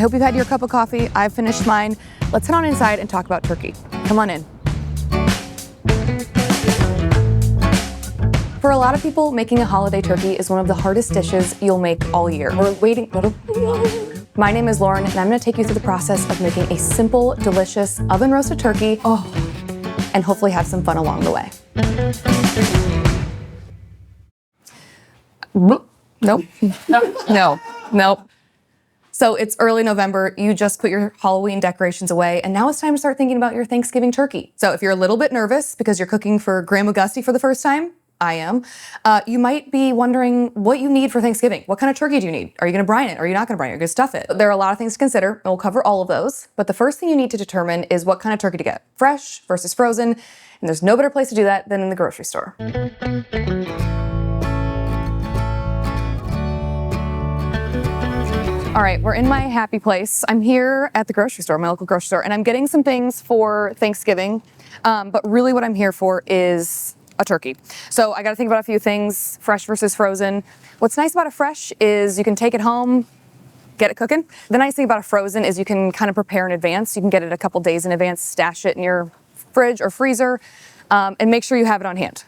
I hope you've had your cup of coffee. I've finished mine. Let's head on inside and talk about turkey. Come on in. For a lot of people, making a holiday turkey is one of the hardest dishes you'll make all year. We're waiting. My name is Lauren, and I'm gonna take you through the process of making a simple, delicious, oven-roasted turkey, and hopefully have some fun along the way. Nope. Nope. So it's early November, you just put your Halloween decorations away, and now it's time to start thinking about your Thanksgiving turkey. So if you're a little bit nervous because you're cooking for Grandma Gusty for the first time, I am, you might be wondering what you need for Thanksgiving. What kind of turkey do you need? Are you gonna brine it? Are you not gonna brine it? Are you gonna stuff it? There are a lot of things to consider, and we'll cover all of those. But the first thing you need to determine is what kind of turkey to get, fresh versus frozen. And there's no better place to do that than in the grocery store. All right, we're in my happy place. I'm here at the grocery store, my local grocery store, and I'm getting some things for Thanksgiving. But really what I'm here for is a turkey. So I got to think about a few things, fresh versus frozen. What's nice about a fresh is you can take it home, get it cooking. The nice thing about a frozen is you can kind of prepare in advance. You can get it a couple days in advance, stash it in your fridge or freezer, and make sure you have it on hand.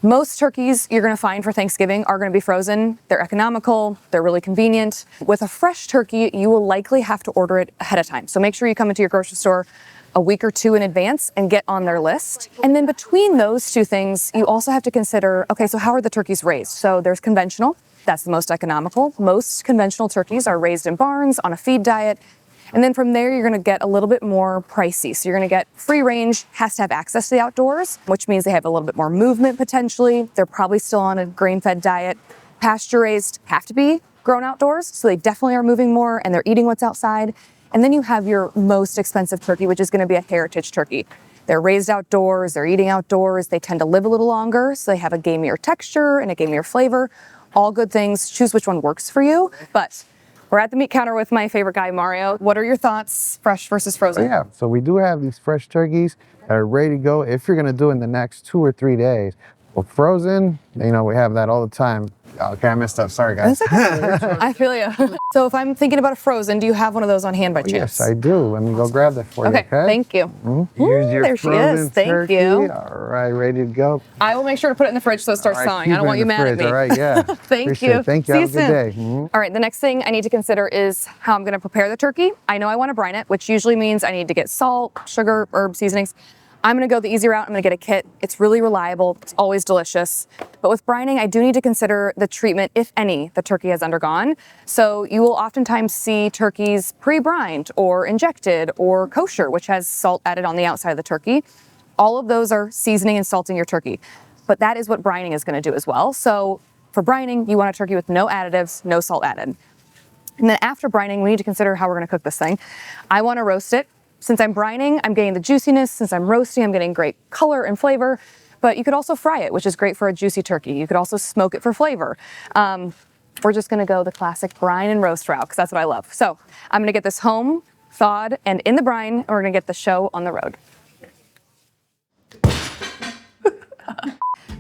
Most turkeys you're gonna find for Thanksgiving are gonna be frozen. They're economical, they're really convenient. With a fresh turkey, you will likely have to order it ahead of time. So make sure you come into your grocery store a week or two in advance and get on their list. And then between those two things, you also have to consider, okay, so how are the turkeys raised? So there's conventional, that's the most economical. Most conventional turkeys are raised in barns on a feed diet. And then from there, you're gonna get a little bit more pricey. So you're gonna get free range, has to have access to the outdoors, which means they have a little bit more movement potentially. They're probably still on a grain-fed diet. Pasture raised have to be grown outdoors, so they definitely are moving more and they're eating what's outside. And then you have your most expensive turkey, which is gonna be a heritage turkey. They're raised outdoors, they're eating outdoors, they tend to live a little longer, so they have a gamier texture and a gamier flavor. All good things, choose which one works for you. But we're at the meat counter with my favorite guy, Mario. What are your thoughts, fresh versus frozen? Yeah, so we do have these fresh turkeys that are ready to go if you're gonna do it in the next 2 or 3 days. Well, frozen, you know, we have that all the time. Okay, I messed up, sorry guys. I feel you. So if I'm thinking about a frozen, do you have one of those on hand by chance? Yes, I do. Let me go grab that for you, okay? Thank you. Here's your there she is, thank turkey. you. All right, ready to go. I will make sure to put it in the fridge so it starts thawing. I don't want you mad at me. All right, yeah. Thank you. Thank you, See have a good day. All right, the next thing I need to consider is how I'm gonna prepare the turkey. I know I wanna brine it, which usually means I need to get salt, sugar, herb seasonings. I'm gonna go the easy route, I'm gonna get a kit. It's really reliable, it's always delicious. But with brining, I do need to consider the treatment, if any, the turkey has undergone. So you will oftentimes see turkeys pre-brined or injected or kosher, which has salt added on the outside of the turkey. All of those are seasoning and salting your turkey. But that is what brining is gonna do as well. So for brining, you want a turkey with no additives, no salt added. And then after brining, we need to consider how we're gonna cook this thing. I wanna roast it. Since I'm brining, I'm getting the juiciness. Since I'm roasting, I'm getting great color and flavor. But you could also fry it, which is great for a juicy turkey. You could also smoke it for flavor. We're just gonna go the classic brine and roast route, because that's what I love. So I'm gonna get this home, thawed, and in the brine, and we're gonna get the show on the road.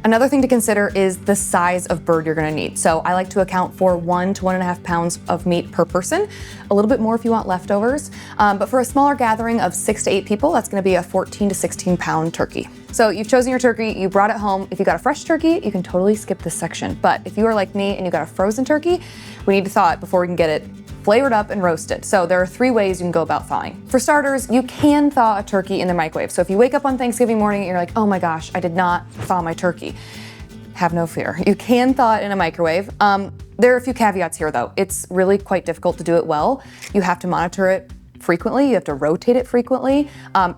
Another thing to consider is the size of bird you're gonna need. So I like to account for 1 to 1.5 pounds of meat per person, a little bit more if you want leftovers. But for a smaller gathering of 6 to 8 people, that's gonna be a 14 to 16 pound turkey. So you've chosen your turkey, you brought it home. If you got a fresh turkey, you can totally skip this section. But if you are like me and you got a frozen turkey, we need to thaw it before we can get it flavored up and roasted. So there are 3 ways you can go about thawing. For starters, you can thaw a turkey in the microwave. So if you wake up on Thanksgiving morning and you're like, oh my gosh, I did not thaw my turkey. Have no fear. You can thaw it in a microwave. There are a few caveats here though. It's really quite difficult to do it well. You have to monitor it frequently. You have to rotate it frequently,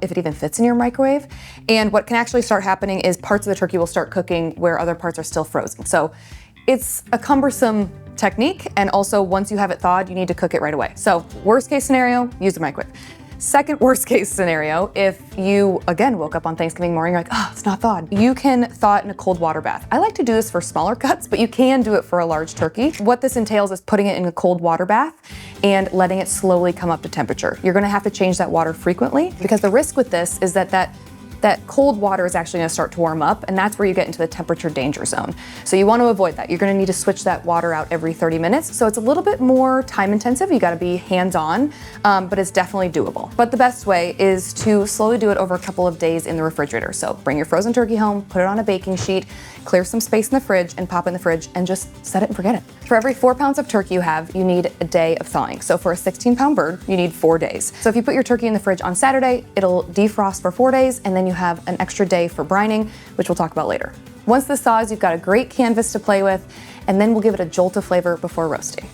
if it even fits in your microwave. And what can actually start happening is parts of the turkey will start cooking where other parts are still frozen. So it's a cumbersome technique, and also once you have it thawed, you need to cook it right away. So worst case scenario, use the microwave. Second worst case scenario, if you, again, woke up on Thanksgiving morning, you're like, oh, it's not thawed. You can thaw it in a cold water bath. I like to do this for smaller cuts, but you can do it for a large turkey. What this entails is putting it in a cold water bath and letting it slowly come up to temperature. You're gonna have to change that water frequently, because the risk with this is that that cold water is actually gonna start to warm up, and that's where you get into the temperature danger zone. So you wanna avoid that. You're gonna need to switch that water out every 30 minutes. So it's a little bit more time intensive. You gotta be hands-on, but it's definitely doable. But the best way is to slowly do it over a couple of days in the refrigerator. So bring your frozen turkey home, put it on a baking sheet, clear some space in the fridge, and pop in the fridge and just set it and forget it. For every 4 pounds of turkey you have, you need a day of thawing. So for a 16-pound bird, you need 4 days. So if you put your turkey in the fridge on Saturday, it'll defrost for 4 days, and then you have an extra day for brining, which we'll talk about later. Once this thaws, you've got a great canvas to play with, and then we'll give it a jolt of flavor before roasting.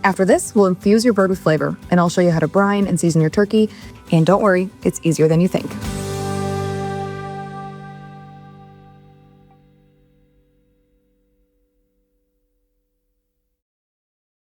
After this, we'll infuse your bird with flavor, and I'll show you how to brine and season your turkey. And don't worry, it's easier than you think.